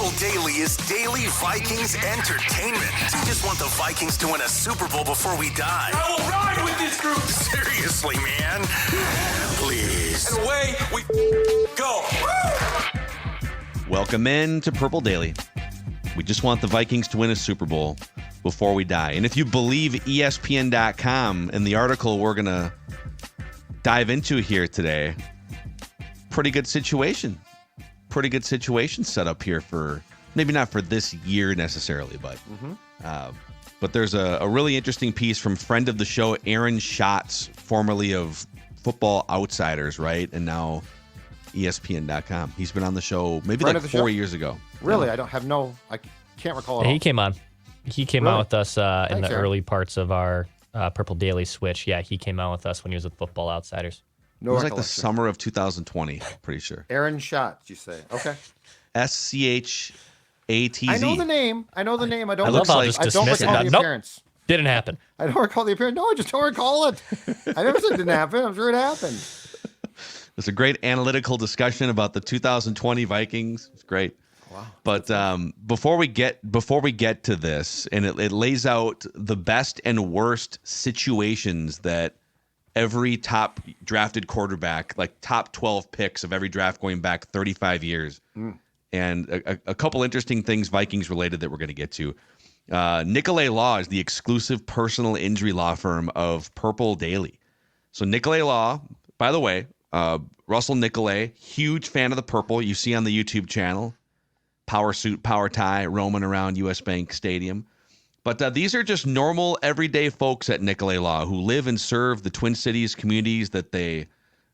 Purple Daily is daily Vikings entertainment. We just want the Vikings to win a Super Bowl before we die. I will ride with this group. Seriously, man. Please. And away we go. Welcome in to Purple Daily. We just want the Vikings to win a Super Bowl before we die. And if you believe ESPN.com and the article we're going to dive into here today, pretty good situation. Pretty good situation set up here for, maybe not for this year necessarily, but there's a really interesting piece from friend of the show, Aaron Schatz, formerly of Football Outsiders, right? And now ESPN.com. He's been on the show maybe like 4 years ago. Really? I can't recall at all. He came on. He came out with us in Thanks, the Aaron. early parts of our Purple Daily switch. Yeah, he came out with us when he was with Football Outsiders. It was like the summer of 2020, pretty sure. Aaron Schatz, you say? Okay. SCHATZ. I know the name. I don't love how recall. just I don't dismiss it. recall the Nope. appearance. Didn't happen. I don't recall the appearance. No, I just don't recall it. I never said it didn't happen. I'm sure it happened. It's a great analytical discussion about the 2020 Vikings. It's great. Wow. But before we get to this, and it lays out the best and worst situations that every top drafted quarterback, like top 12 picks of every draft going back 35 years. And a couple interesting things Vikings related that we're going to get to. Nicolay Law is the exclusive personal injury law firm of Purple Daily. So Nicolay Law, by the way, Russell Nicolay, huge fan of the purple. You see on the YouTube channel, power suit, power tie, roaming around US Bank Stadium. But these are just normal, everyday folks at Nicolay Law who live and serve the Twin Cities communities that they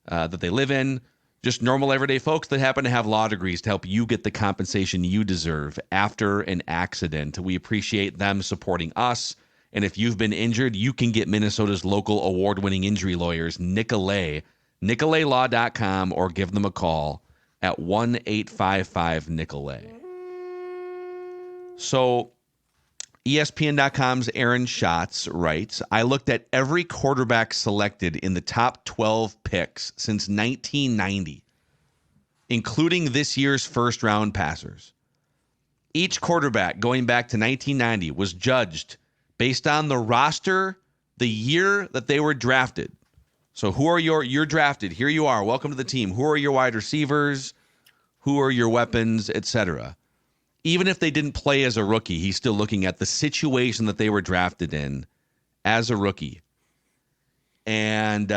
live in. Just normal, everyday folks that happen to have law degrees to help you get the compensation you deserve after an accident. We appreciate them supporting us. And if you've been injured, you can get Minnesota's local award-winning injury lawyers, Nicolay, nicolaylaw.com, or give them a call at 1-855-NICOLAY. So ESPN.com's Aaron Schatz writes, I looked at every quarterback selected in the top 12 picks since 1990, including this year's first-round passers. Each quarterback going back to 1990 was judged based on the roster the year that they were drafted. So who are you're drafted. Here you are. Welcome to the team. Who are your wide receivers? Who are your weapons, etc. Even if they didn't play as a rookie, he's still looking at the situation that they were drafted in as a rookie. And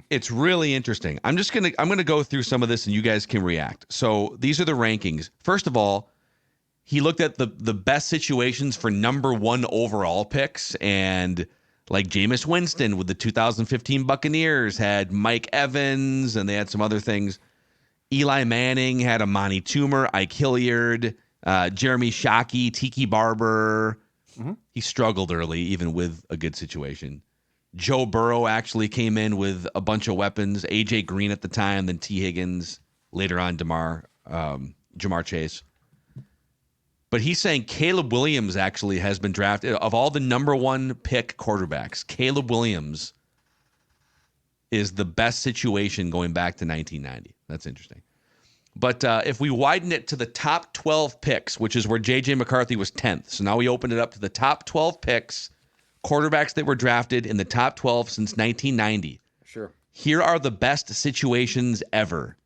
it's really interesting. I'm going to go through some of this and you guys can react. So these are the rankings. First of all, he looked at the best situations for number one overall picks, and like Jameis Winston with the 2015 Buccaneers had Mike Evans, and they had some other things. Eli Manning had Amani Toomer, Ike Hilliard, Jeremy Shockey, Tiki Barber. He struggled early, even with a good situation. Joe Burrow actually came in with a bunch of weapons. A.J. Green at the time, then T. Higgins, later on Jamar Chase. But he's saying Caleb Williams actually has been drafted. Of all the number one pick quarterbacks, Caleb Williams is the best situation going back to 1990. That's interesting. But if we widen it to the top 12 picks, which is where JJ McCarthy was 10th. So now we opened it up to the top 12 picks, quarterbacks that were drafted in the top 12 since 1990. Sure. Here are the best situations ever.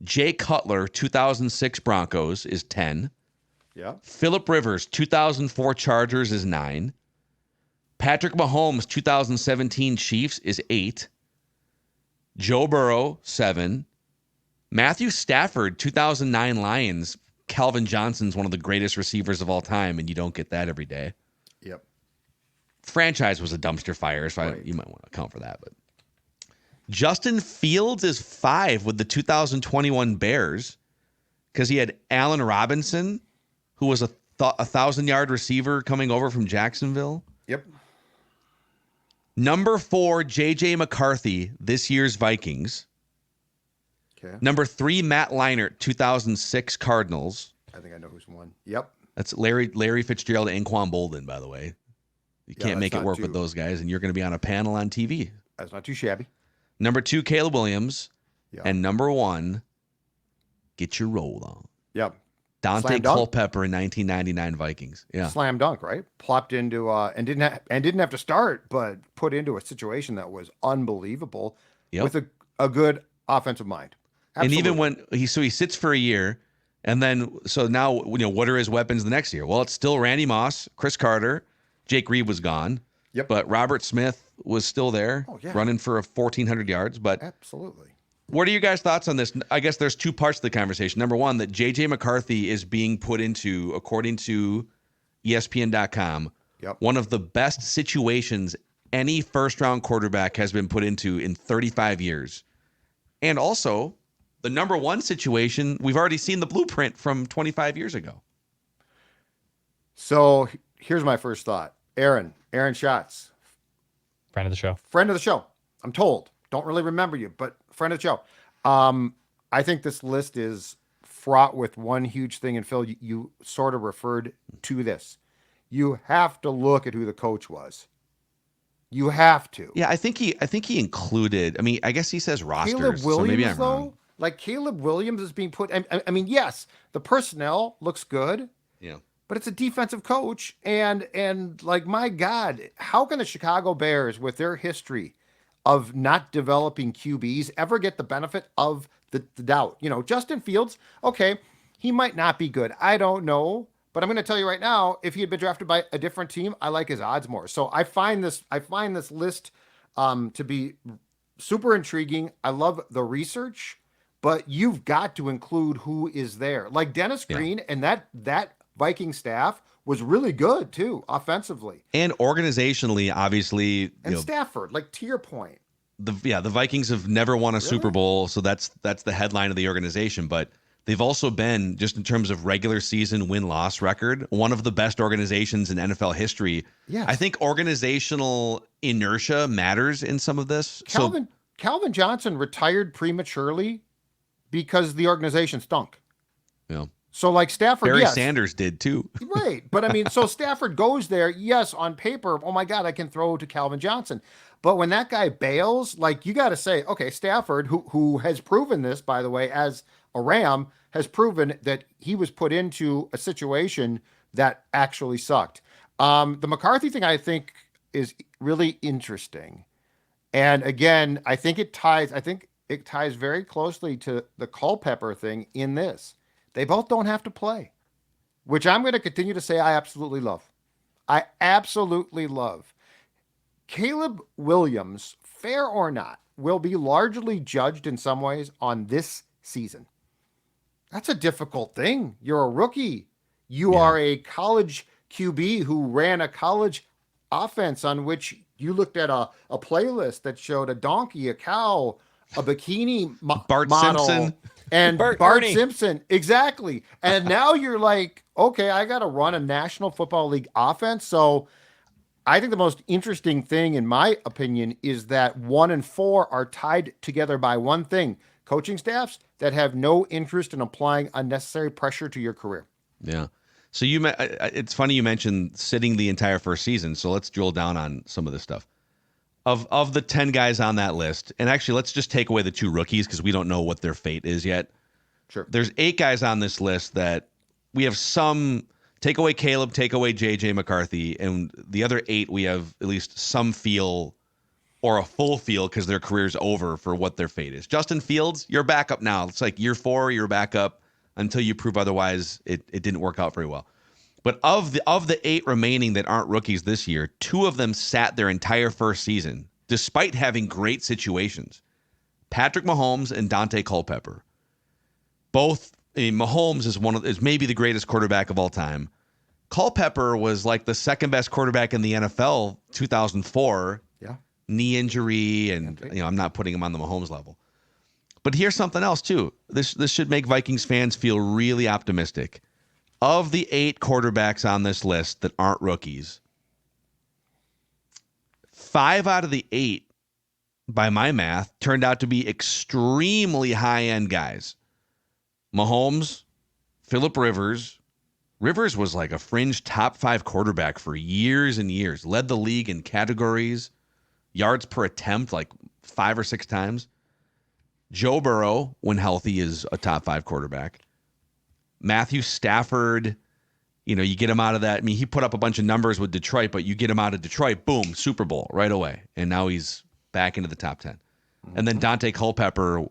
Jay Cutler, 2006 Broncos, is 10. Yeah. Phillip Rivers, 2004 Chargers, is 9. Patrick Mahomes, 2017 Chiefs, is 8. Joe Burrow, 7. Matthew Stafford, 2009 Lions. Calvin Johnson's one of the greatest receivers of all time, and you don't get that every day. Yep. Franchise was a dumpster fire, so Right. you might want to account for that. But Justin Fields is 5 with the 2021 Bears because he had Allen Robinson, who was a 1,000-yard receiver coming over from Jacksonville. Yep. Number 4, JJ McCarthy, this year's Vikings. Okay. Number 3, Matt Leinart, 2006 Cardinals. I think I know who's won. Yep. That's Larry Fitzgerald and Anquan Bolden, by the way. You can't make it work with those guys, and you're going to be on a panel on TV. That's not too shabby. Number 2, Caleb Williams. Yep. And number 1, get your roll on. Yep. Dante Slam dunk. Culpepper in 1999 Vikings. Yeah. Slam dunk, right? Plopped into and didn't have to start, but put into a situation that was unbelievable Yep. with a good offensive mind. And Absolutely. even when he sits for a year, and then so now what are his weapons the next year? Well, it's still Randy Moss, Chris Carter, Jake Reed was gone. Yep. But Robert Smith was still there, running for 1,400 yards. But absolutely. What are you guys' thoughts on this? I guess there's two parts to the conversation. Number one, that JJ McCarthy is being put into, according to ESPN.com, one of the best situations any first-round quarterback has been put into in 35 years. And also, the number one situation, we've already seen the blueprint from 25 years ago. So here's my first thought. Aaron Schatz. Friend of the show. Friend of the show. I'm told. Don't really remember you, but friend of the show. I think this list is fraught with one huge thing. And Phil, you sort of referred to this. You have to look at who the coach was. You have to. Yeah, I think he included. I mean, I guess he says rosters. Caleb Williams, so maybe I'm wrong. Like Caleb Williams is being put. I mean, yes, the personnel looks good. Yeah. But it's a defensive coach, and like, my God, how can the Chicago Bears, with their history of not developing QBs, ever get the benefit of the doubt? You know, Justin Fields, okay, he might not be good. I don't know. But I'm going to tell you right now, if he had been drafted by a different team, I like his odds more. So I find this list to be super intriguing. I love the research, but you've got to include who is there. Like Dennis Green and that Viking staff was really good too, offensively and organizationally, obviously. And Stafford, like, to your point, the Vikings have never won a Super Bowl, so that's the headline of the organization. But they've also been, just in terms of regular season win-loss record, one of the best organizations in NFL history. Yes. I think organizational inertia matters in some of this. Calvin Johnson retired prematurely because the organization stunk. Yeah. So, like, Stafford, Barry Sanders did too. Right. But I mean, so Stafford goes there. Yes, on paper, oh my God, I can throw to Calvin Johnson. But when that guy bails, like, you got to say, okay, Stafford, who has proven this, by the way, as a Ram, has proven that he was put into a situation that actually sucked. The McCarthy thing, I think, is really interesting. And again, I think it ties very closely to the Culpepper thing in this. They both don't have to play, which I'm going to continue to say I absolutely love. I absolutely love. Caleb Williams, fair or not, will be largely judged in some ways on this season. That's a difficult thing. You're a rookie. You are a college QB who ran a college offense on which you looked at a playlist that showed a donkey, a cow, a bikini Bart model. Simpson. And Bart Simpson, exactly. And now you're like, okay, I got to run a National Football League offense. So I think the most interesting thing, in my opinion, is that 1 and 4 are tied together by one thing: coaching staffs that have no interest in applying unnecessary pressure to your career. Yeah. So it's funny you mentioned sitting the entire first season. So let's drill down on some of this stuff. Of the 10 guys on that list, and actually let's just take away the 2 rookies because we don't know what their fate is yet. Sure. There's 8 guys on this list that we have some, take away Caleb, take away JJ McCarthy, and the other 8 we have at least some feel or a full feel because their career's over for what their fate is. Justin Fields, you're back up now. It's like year 4, you're back up until you prove otherwise. It didn't work out very well. But of the 8 remaining that aren't rookies this year, 2 of them sat their entire first season, despite having great situations. Patrick Mahomes and Dante Culpepper. Both, Mahomes is maybe the greatest quarterback of all time. Culpepper was like the second best quarterback in the NFL, 2004. Yeah. Knee injury, and I'm not putting him on the Mahomes level. But here's something else too. This should make Vikings fans feel really optimistic. Of the 8 quarterbacks on this list that aren't rookies, 5 out of the 8, by my math, turned out to be extremely high-end guys. Mahomes, Phillip Rivers. Rivers was like a fringe top 5 quarterback for years and years. Led the league in categories, yards per attempt like 5 or 6 times. Joe Burrow, when healthy, is a top 5 quarterback. Matthew Stafford, you get him out of that. I mean, he put up a bunch of numbers with Detroit, but you get him out of Detroit, boom, Super Bowl right away. And now he's back into the top 10. And then Dante Culpepper,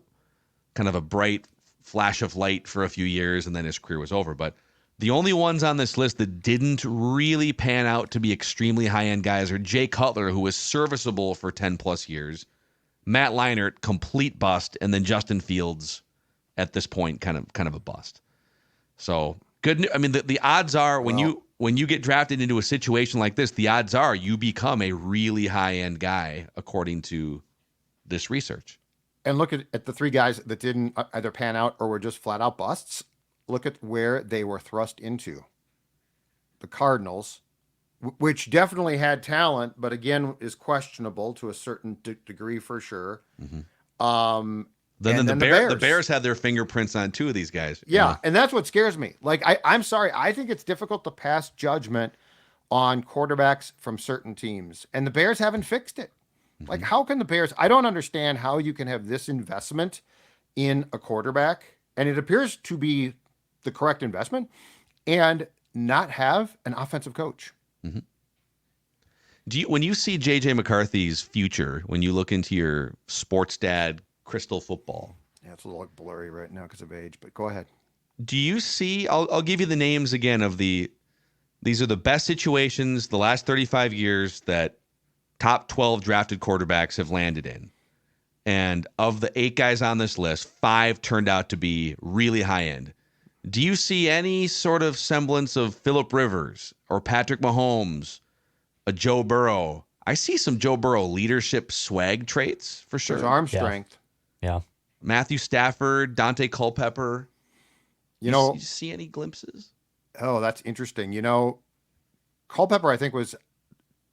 kind of a bright flash of light for a few years, and then his career was over. But the only ones on this list that didn't really pan out to be extremely high-end guys are Jay Cutler, who was serviceable for 10-plus years, Matt Leinart, complete bust, and then Justin Fields, at this point, kind of a bust. So good. I mean, the odds are when you get drafted into a situation like this, the odds are you become a really high-end guy, according to this research. And look at the three guys that didn't either pan out or were just flat out busts. Look at where they were thrust into. The Cardinals, which definitely had talent, but again is questionable to a certain degree for sure. Mm-hmm. Then the Bears. The Bears had their fingerprints on two of these guys. Yeah, and that's what scares me. Like I'm sorry, I think it's difficult to pass judgment on quarterbacks from certain teams, and the Bears haven't fixed it. Mm-hmm. Like, how can the Bears? I don't understand how you can have this investment in a quarterback, and it appears to be the correct investment, and not have an offensive coach. Mm-hmm. When you see JJ McCarthy's future, when you look into your sports dad crystal football? Yeah, it's a little blurry right now because of age, but go ahead. Do you see, I'll give you the names again of these are the best situations the last 35 years that top 12 drafted quarterbacks have landed in. And of the 8 guys on this list, 5 turned out to be really high end. Do you see any sort of semblance of Phillip Rivers or Patrick Mahomes, a Joe Burrow? I see some Joe Burrow leadership swag traits for sure. His arm strength. Yeah. Matthew Stafford, Dante Culpepper. You see any glimpses? Oh, that's interesting. Culpepper, I think, was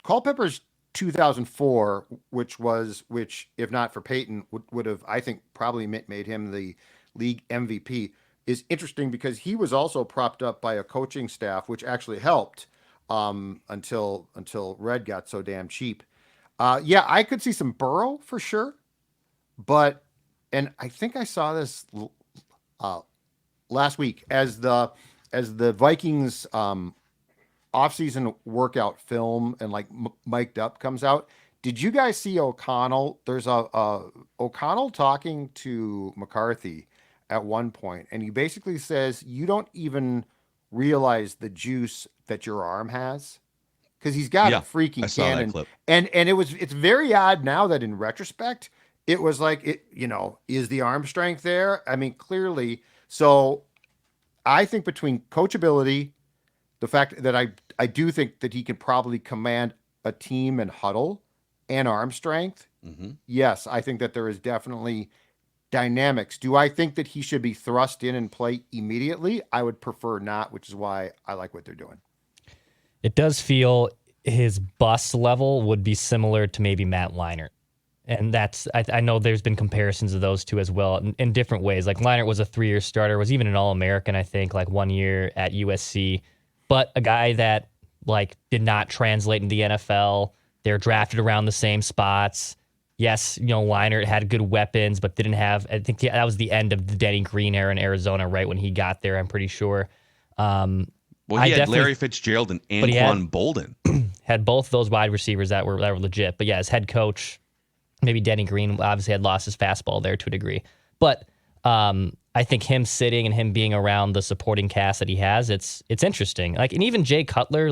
Culpepper's 2004, which if not for Peyton, would have, I think, probably made him the league MVP, is interesting because he was also propped up by a coaching staff, which actually helped until Red got so damn cheap. Yeah, I could see some Burrow for sure, and I think I saw this last week as the Vikings offseason workout film and like mic'd up comes out. Did you guys see O'Connell? There's a O'Connell talking to McCarthy at one point, and he basically says, you don't even realize the juice that your arm has, because he's got a freaking cannon. That clip. And it's very odd now that in retrospect, it was like, is the arm strength there? I mean, clearly. So I think between coachability, the fact that I do think that he can probably command a team and huddle, and arm strength, yes, I think that there is definitely dynamics. Do I think that he should be thrust in and play immediately? I would prefer not, which is why I like what they're doing. It does feel his bust level would be similar to maybe Matt Leinart. And that's, I know there's been comparisons of those two as well in different ways. Like Leinart was a 3-year starter, was even an All-American, I think, like 1 year at USC. But a guy that did not translate into the NFL. They're drafted around the same spots. Yes, Leinart had good weapons, but didn't have, I think that was the end of the Denny Green era in Arizona, right when he got there, I'm pretty sure. He had Larry Fitzgerald and Anquan Bolden. Had both those wide receivers that were legit. But yeah, his head coach, maybe Denny Green, obviously had lost his fastball there to a degree. But I think him sitting and him being around the supporting cast that he has, it's interesting. And even Jay Cutler,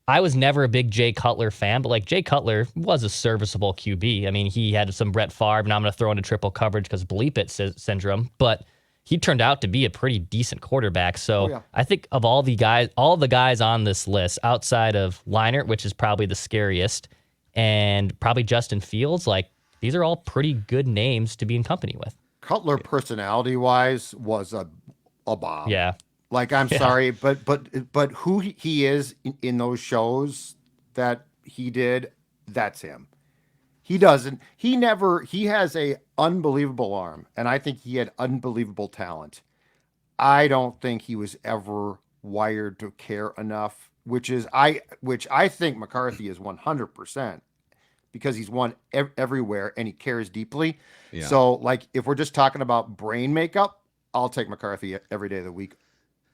I was never a big Jay Cutler fan, but Jay Cutler was a serviceable QB. I mean, he had some Brett Favre, and I'm going to throw into triple coverage because bleep it syndrome, but he turned out to be a pretty decent quarterback. So I think of all the guys on this list, outside of Leinart, which is probably the scariest, and probably Justin Fields, these are all pretty good names to be in company with. Cutler, personality-wise, was a bomb. Yeah. I'm sorry, but who he is in those shows that he did, that's him. He has a unbelievable arm, and I think he had unbelievable talent. I don't think he was ever wired to care enough, which I think McCarthy is 100%, because he's won everywhere and he cares deeply. Yeah. So if we're just talking about brain makeup, I'll take McCarthy every day of the week.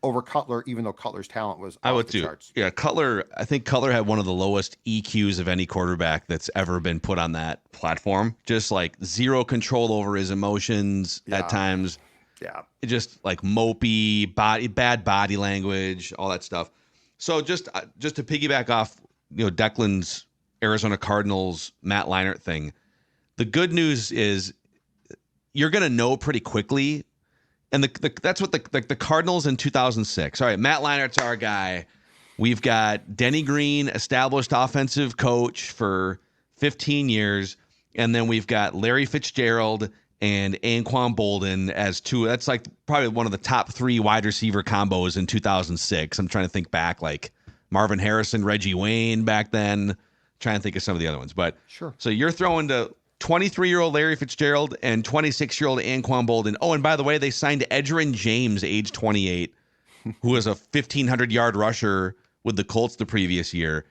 over Cutler, even though Cutler's talent was I off would the too. charts. Yeah, Cutler. I think Cutler had one of the lowest EQs of any quarterback that's ever been put on that platform. Just like zero control over his emotions Yeah. at times. Yeah. Just like mopey, bad body language, all that stuff. So just to piggyback off, Declan's Arizona Cardinals Matt Leinart thing. The good news is you're going to know pretty quickly. And that's what the Cardinals in 2006. All right, Matt Leinart's our guy. We've got Denny Green, established offensive coach for 15 years. And then we've got Larry Fitzgerald and Anquan Bolden as two. That's like probably one of the top 3 wide receiver combos in 2006. I'm trying to think back, like Marvin Harrison, Reggie Wayne back then. Trying to think of some of the other ones. But Sure. So you're throwing to 23-year-old Larry Fitzgerald and 26-year-old Anquan Bolden. Oh, and by the way, they signed Edgerrin James, age 28, who was a 1,500-yard rusher with the Colts the previous year.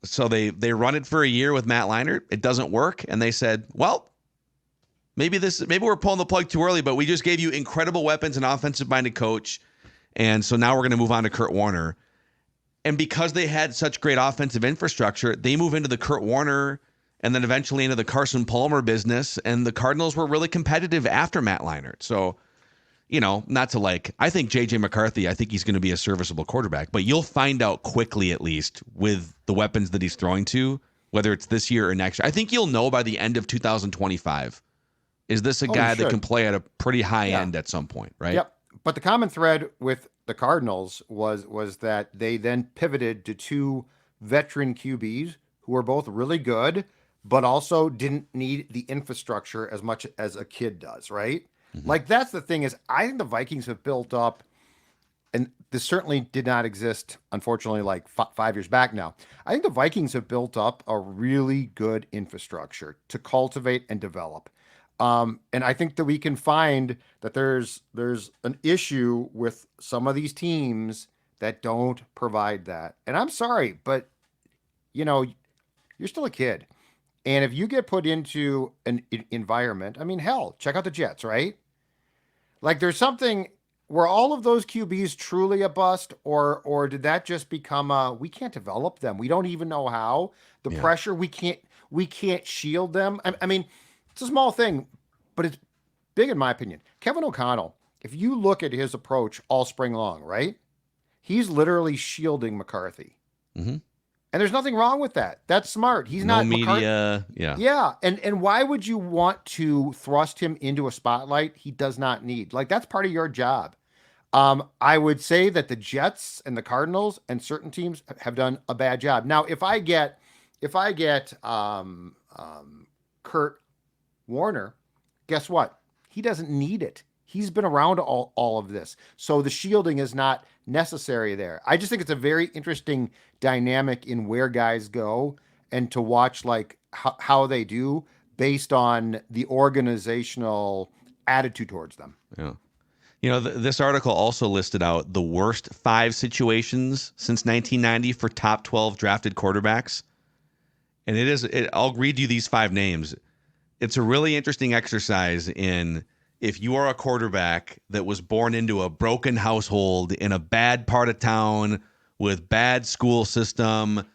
So they run it for a year with Matt Leinart. It doesn't work, and they said, well, maybe we're pulling the plug too early, but we just gave you incredible weapons and offensive-minded coach, and so now we're going to move on to Kurt Warner. And because they had such great offensive infrastructure, they move into the Kurt Warner and then eventually into the Carson Palmer business. And the Cardinals were really competitive after Matt Leinart. So, not to I think JJ McCarthy, I think he's going to be a serviceable quarterback, but you'll find out quickly, at least with the weapons that he's throwing to, whether it's this year or next year. I think you'll know by the end of 2025. Is this a guy that can play at a pretty high end at some point, right? Yep. But the common thread with the Cardinals was that they then pivoted to 2 veteran QBs who were both really good, but also didn't need the infrastructure as much as a kid does, right? Mm-hmm. Like, that's the thing is, I think the Vikings have built up, and this certainly did not exist, unfortunately, like 5 years back now. I think the Vikings have built up a really good infrastructure to cultivate and develop. And I think that we can find that there's an issue with some of these teams that don't provide that. And I'm sorry, but you're still a kid. And if you get put into an environment, I mean, hell, check out the Jets, right? Like, there's something were all of those QBs truly a bust, or did that just become we can't develop them? We don't even know how. The pressure, we can't shield them. I mean, it's a small thing, but it's big in my opinion. Kevin O'Connell, if you look at his approach all spring long, right? He's literally shielding McCarthy. Mm-hmm. And there's nothing wrong with that. That's smart. He's not media. Yeah. And why would you want to thrust him into a spotlight he does not need? Like, that's part of your job. I would say that the Jets and the Cardinals and certain teams have done a bad job. Now, if I get Kurt Warner, guess what? He doesn't need it. He's been around all of this. So the shielding is not necessary there. I just think it's a very interesting dynamic in where guys go and to watch like how they do based on the organizational attitude towards them. Yeah. This article also listed out the worst 5 situations since 1990 for top 12 drafted quarterbacks. And I'll read you these 5 names. It's a really interesting exercise in if you are a quarterback that was born into a broken household in a bad part of town with bad school system,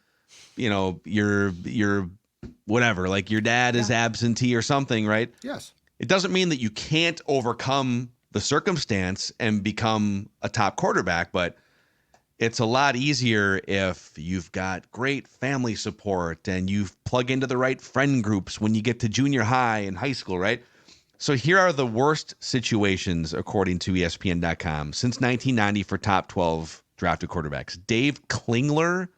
you're whatever, like your dad is absentee or something, right? Yes. It doesn't mean that you can't overcome the circumstance and become a top quarterback, but it's a lot easier if you've got great family support and you plug into the right friend groups when you get to junior high and high school, right? So here are the worst situations, according to ESPN.com, since 1990 for top 12 drafted quarterbacks. Dave Klingler,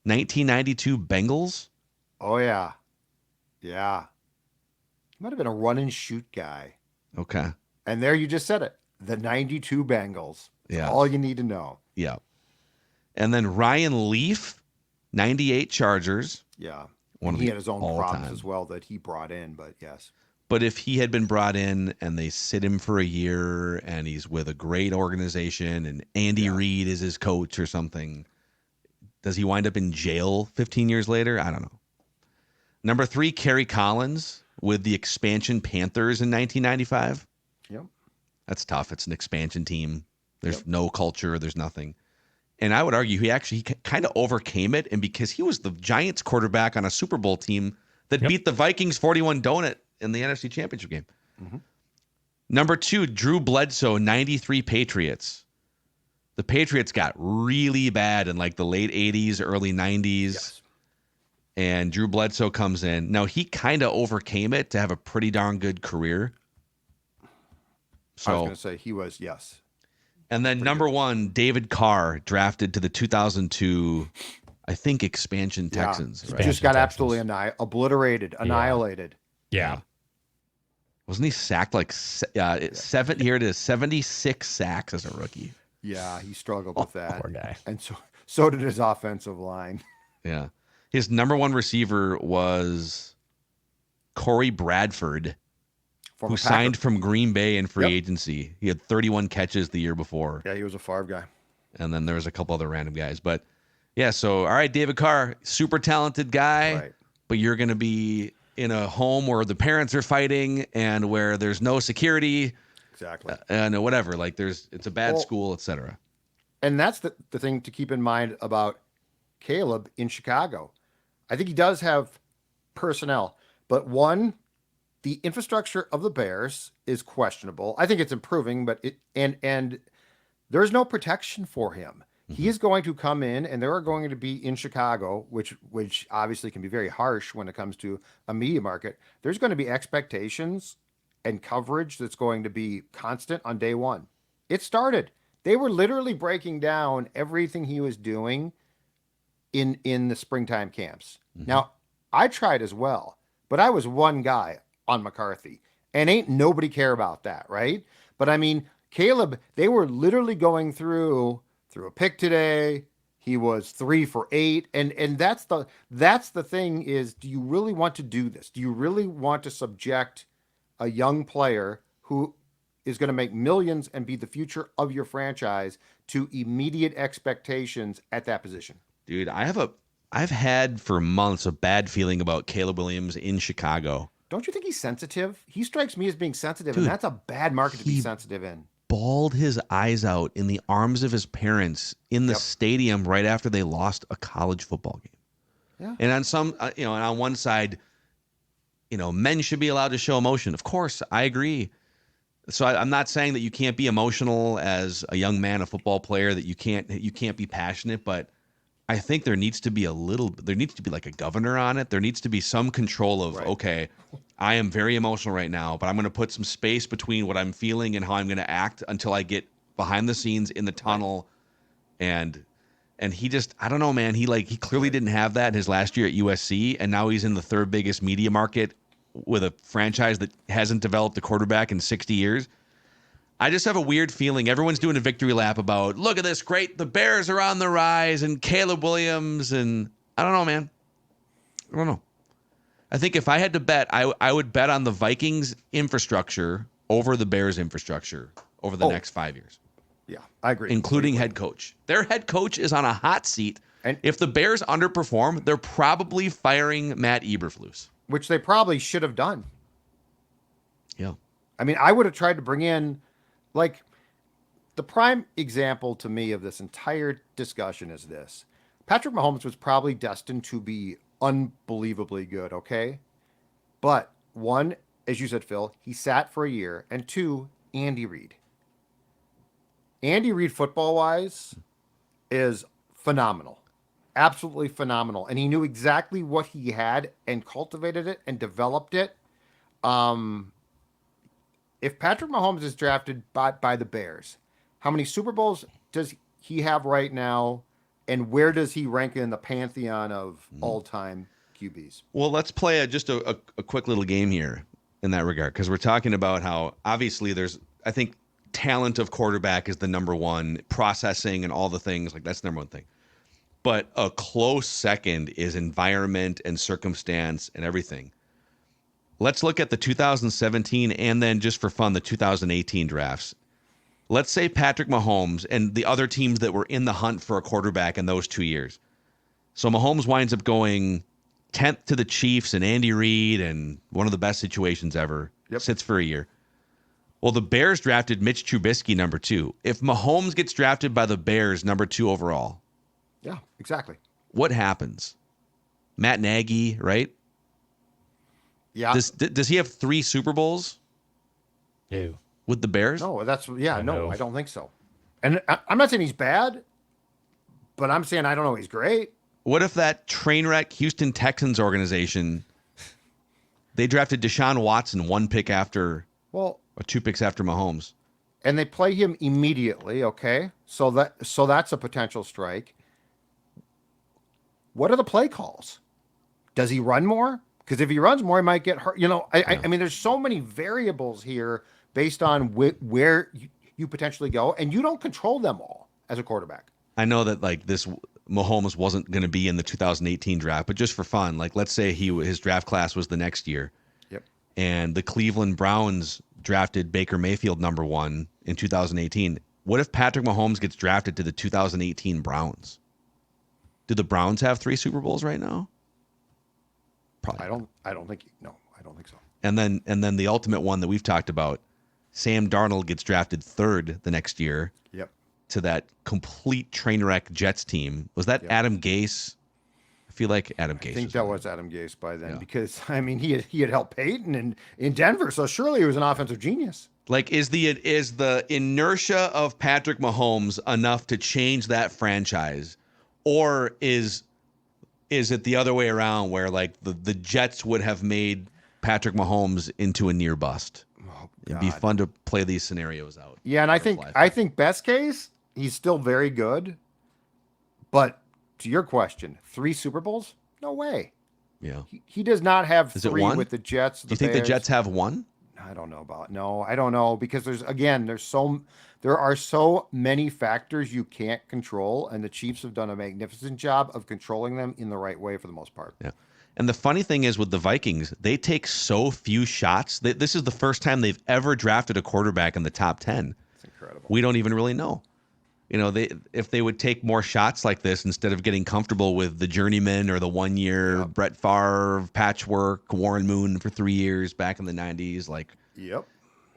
1992 Bengals. Oh, yeah. Yeah. He might have been a run and shoot guy. Okay. And there you just said it. The 92 Bengals. Yeah. All you need to know. Yeah. And then Ryan Leaf, 98 Chargers. Yeah. He had his own problems as well that he brought in, but yes. But if he had been brought in and they sit him for a year and he's with a great organization and Andy Reid is his coach or something, does he wind up in jail 15 years later? I don't know. Number 3, Kerry Collins with the expansion Panthers in 1995. Yep. That's tough. It's an expansion team There's no culture. There's nothing. And I would argue he kind of overcame it, and because he was the Giants quarterback on a Super Bowl team that beat the Vikings 41 donut in the NFC Championship game. Mm-hmm. Number 2, Drew Bledsoe, 93 Patriots. The Patriots got really bad in like the late 80s, early 90s. Yes. And Drew Bledsoe comes in. Now, he kind of overcame it to have a pretty darn good career. So, I was going to say he was, yes. And then number 1, David Carr, drafted to the 2002, I think, expansion Texans. Right? Just got absolutely obliterated, annihilated. Yeah. Wasn't he sacked like 76 sacks as a rookie? Yeah, he struggled with that. Poor guy. And so did his offensive line. Yeah. His number 1 receiver was Corey Bradford, who signed from Green Bay in free agency. He had 31 catches the year before. Yeah, he was a Favre guy. And then there was a couple other random guys. But, yeah, so, all right, David Carr, super talented guy, but you're going to be in a home where the parents are fighting and where there's no security. Exactly. And whatever. Like, it's a bad school, etc. And that's the thing to keep in mind about Caleb in Chicago. I think he does have personnel, but the infrastructure of the Bears is questionable. I think it's improving, but and there's no protection for him. Mm-hmm. He is going to come in, and there are going to be in Chicago, which obviously can be very harsh when it comes to a media market. There's going to be expectations and coverage that's going to be constant on day one. It started. They were literally breaking down everything he was doing in the springtime camps. Mm-hmm. Now, I tried as well, but I was one guy on McCarthy, and ain't nobody care about that, right? But I mean, Caleb, they were literally going through a pick today. He was 3 for 8, and that's the thing is, do you really want to do this? Do you really want to subject a young player who is going to make millions and be the future of your franchise to immediate expectations at that position? Dude, I've had for months a bad feeling about Caleb Williams in Chicago. Don't you think he's sensitive? He strikes me as being sensitive, and that's a bad market to be sensitive in. Bawled his eyes out in the arms of his parents in the stadium right after they lost a college football game. Yeah. And on some, and on one side, men should be allowed to show emotion. Of course, I agree. So I'm not saying that you can't be emotional as a young man, a football player, that you can't be passionate, but I think there needs to be like a governor on it. There needs to be some control of, okay, I am very emotional right now, but I'm going to put some space between what I'm feeling and how I'm going to act until I get behind the scenes in the tunnel. And he just, I don't know, man. He clearly didn't have that in his last year at USC, and now he's in the 3rd biggest media market with a franchise that hasn't developed a quarterback in 60 years. I just have a weird feeling everyone's doing a victory lap about, look at this, great, the Bears are on the rise, and Caleb Williams, and I don't know, man. I don't know. I think if I had to bet, I would bet on the Vikings infrastructure over the Bears infrastructure over the next 5 years. Yeah, I agree. Including head coach. Their head coach is on a hot seat. And if the Bears underperform, they're probably firing Matt Eberflus. Which they probably should have done. Yeah. I mean, I would have tried to bring in, like, the prime example to me of this entire discussion is this. Patrick Mahomes was probably destined to be unbelievably good, okay? But one, as you said, Phil, he sat for a year. And 2, Andy Reid. Andy Reid, football-wise, is phenomenal. Absolutely phenomenal. And he knew exactly what he had and cultivated it and developed it. If Patrick Mahomes is drafted by the Bears, how many Super Bowls does he have right now? And where does he rank in the pantheon of all-time QBs? Well, let's play just a quick little game here in that regard, because we're talking about how obviously I think talent of quarterback is the number one, processing and all the things, like that's the number one thing. But a close second is environment and circumstance and everything. Let's look at the 2017 and then, just for fun, the 2018 drafts. Let's say Patrick Mahomes and the other teams that were in the hunt for a quarterback in those 2 years. So Mahomes winds up going 10th to the Chiefs and Andy Reid, and one of the best situations ever. Sits for a year. Well, the Bears drafted Mitch Trubisky number 2. If Mahomes gets drafted by the Bears number 2 overall, Yeah, exactly. what happens? Matt Nagy, right? Yeah. Does he have 3 Super Bowls Ew. with the Bears? No, no, know. I don't think so. And I'm not saying he's bad, but I'm saying I don't know he's great. What if that train wreck Houston Texans organization, they drafted Deshaun Watson 1 pick after, Well, or 2 picks after Mahomes? and they play him immediately, okay? So that's a potential strike. What are the play calls? Does he run more? Because if he runs more, he might get hurt. I mean, there's so many variables here based on where you potentially go, and you don't control them all as a quarterback. I know that like this Mahomes wasn't going to be in the 2018 draft, but just for fun, like let's say his draft class was the next year. Yep. And the Cleveland Browns drafted Baker Mayfield number 1 in 2018. What if Patrick Mahomes gets drafted to the 2018 Browns? Do the Browns have 3 Super Bowls right now? Probably. I don't think so. And then the ultimate one that we've talked about, Sam Darnold gets drafted 3rd the next year. Yep. To that complete train wreck Jets team. Was that Adam Gase? I feel like Adam Gase. I think that was Adam Gase by then because I mean he had helped Peyton in Denver, so surely he was an offensive genius. Like is the inertia of Patrick Mahomes enough to change that franchise, or is it the other way around where like the Jets would have made Patrick Mahomes into a near bust? It'd be fun to play these scenarios out. Yeah, and I think best case he's still very good, but to your question, 3 Super Bowls? No way. Yeah. He does not have Is it 3 1? with the Jets. Do you think the Jets have 1? I don't know about. No, I don't know because there are so many factors you can't control, and the Chiefs have done a magnificent job of controlling them in the right way for the most part. Yeah. And the funny thing is with the Vikings, they take so few shots. This is the first time they've ever drafted a quarterback in the top 10. It's incredible. We don't even really know. If they would take more shots like this instead of getting comfortable with the journeyman or the 1 year Brett Favre patchwork, Warren Moon for 3 years back in the 90s. Yep.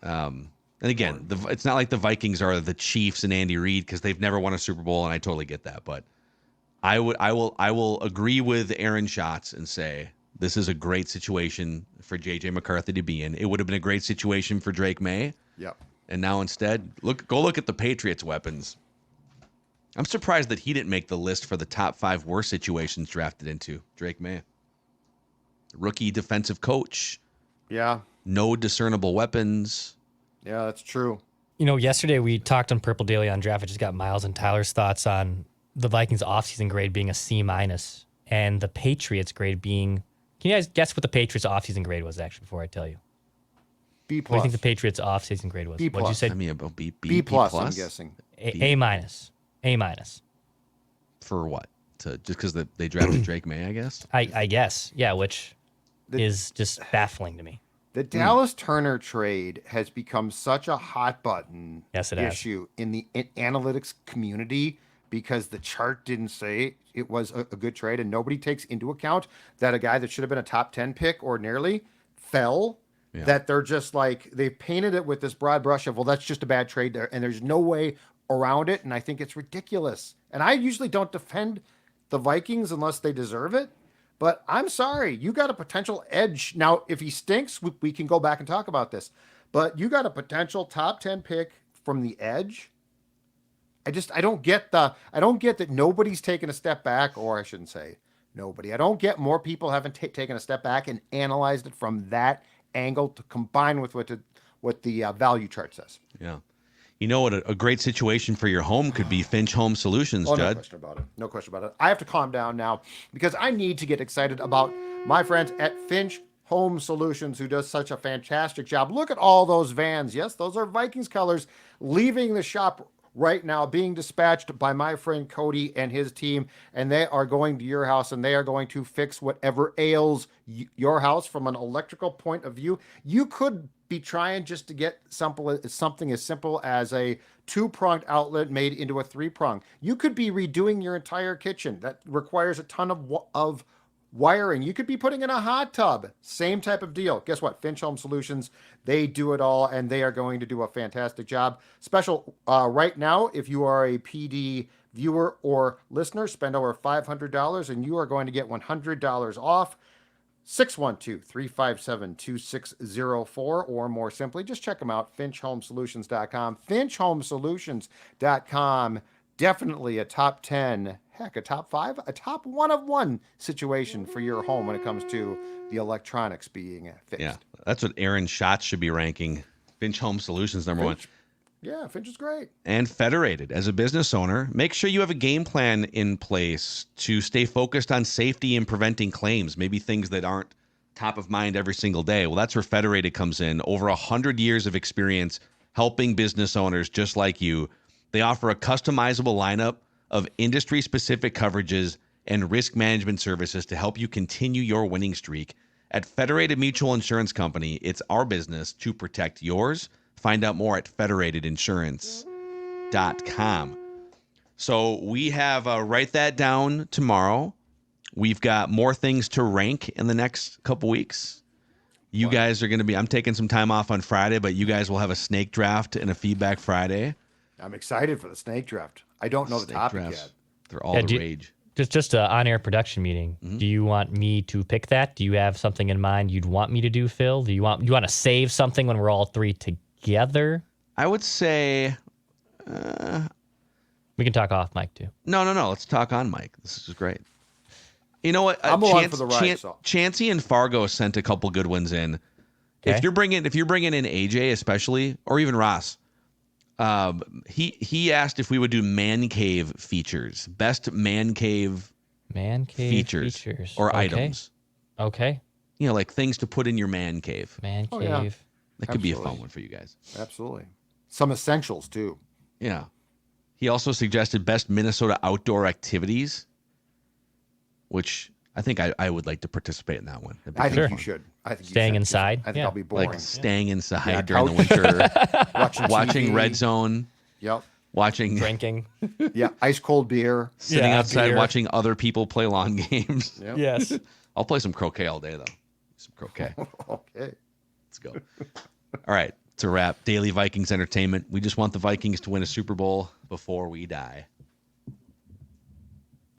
And again, it's not like the Vikings are the Chiefs and Andy Reid because they've never won a Super Bowl, and I totally get that. But I will agree with Aaron Schatz and say this is a great situation for JJ McCarthy to be in. It would have been a great situation for Drake May. Yep. And now instead, go look at the Patriots' weapons. I'm surprised that he didn't make the list for the top 5 worst situations drafted into. Drake May. Rookie defensive coach. Yeah. No discernible weapons. Yeah, that's true. Yesterday we talked on Purple Daily on Draft. I just got Miles and Tyler's thoughts on the Vikings offseason grade being a C- and the Patriots grade being. Can you guys guess what the Patriots offseason grade was actually before I tell you? B+. What do you think the Patriots offseason grade was? B+. What'd you say? I mean, about B+. B+, I'm guessing. A-. A-. For what? Just because they drafted Drake May, I guess? I guess. Yeah, which is just baffling to me. The Dallas Turner trade has become such a hot button issue in the analytics community because the chart didn't say it was a good trade, and nobody takes into account that a guy that should have been a top 10 pick ordinarily fell. Yeah. That they're just like, they painted it with this broad brush of, well, that's just a bad trade there, and there's no way around it, and I think it's ridiculous. And I usually don't defend the Vikings unless they deserve it, but I'm sorry, you got a potential edge. Now, if he stinks, we can go back and talk about this, but you got a potential top 10 pick from the edge. I don't get that nobody's taken a step back, or I shouldn't say nobody. I don't get more people haven't taken a step back and analyzed it from that angle to combine with what the value chart says. Yeah. You know what a great situation for your home could be? Finch Home Solutions, Judd. No question about it. No question about it. I have to calm down now because I need to get excited about my friends at Finch Home Solutions, who does such a fantastic job. Look at all those vans. Yes, those are Vikings colors leaving the shop right now, being dispatched by my friend Cody and his team, and they are going to your house and they are going to fix whatever ails your house from an electrical point of view. You could be trying just to get something as simple as a 2-pronged outlet made into a 3-prong. You could be redoing your entire kitchen. That requires a ton of wiring. You could be putting in a hot tub. Same type of deal. Guess what? Finch Home Solutions, they do it all, and they are going to do a fantastic job. Special right now, if you are a PD viewer or listener, spend over $500, and you are going to get $100 off. 612-357-2604, or more simply, just check them out, finchhomesolutions.com. Finchhomesolutions.com. Definitely a top 10, heck, a top 5, a top 1 of 1 situation for your home when it comes to the electronics being fixed. Yeah, that's what Aaron Schatz should be ranking. Finch Home Solutions number 1. Yeah, Finch is great. And Federated. As a business owner, make sure you have a game plan in place to stay focused on safety and preventing claims, maybe things that aren't top of mind every single day. Well, that's where Federated comes in. Over 100 years of experience helping business owners just like you. They offer a customizable lineup of industry-specific coverages and risk management services to help you continue your winning streak. At Federated Mutual Insurance Company, it's our business to protect yours. Find out more at federatedinsurance.com. So we have write that down tomorrow. We've got more things to rank in the next couple weeks. You guys are going to be, I'm taking some time off on Friday, but you guys will have a snake draft and a feedback Friday. I'm excited for the snake draft. I don't know the topic yet. They're all the rage. Just an on-air production meeting. Do you want me to pick that? Do you have something in mind you'd want me to do, Phil? Do you want to save something when we're all three together? I would say we can talk off mic too. No. Let's talk on mic. This is great. You know what? I'm along for the ride. Chancey and Fargo sent a couple good ones in. Okay. If you're bringing in AJ especially, or even Ross, he asked if we would do man cave features, best man cave features or items. Okay. You know, like things to put in your man cave. Man cave. Yeah. That could be a fun one for you guys. Absolutely. Some essentials too. Yeah. He also suggested best Minnesota outdoor activities, which I think I would like to participate in that one. I think you should. I think staying inside. I think I'll be boring. Like staying inside during the winter, watching Red Zone. Yep. Watching drinking. Yeah, ice cold beer. Sitting outside watching other people play lawn games. Yep. Yes. I'll play some croquet all day though. Some croquet. Okay. Let's go. All right, it's a wrap. Daily Vikings entertainment. We just want the Vikings to win a Super Bowl before we die.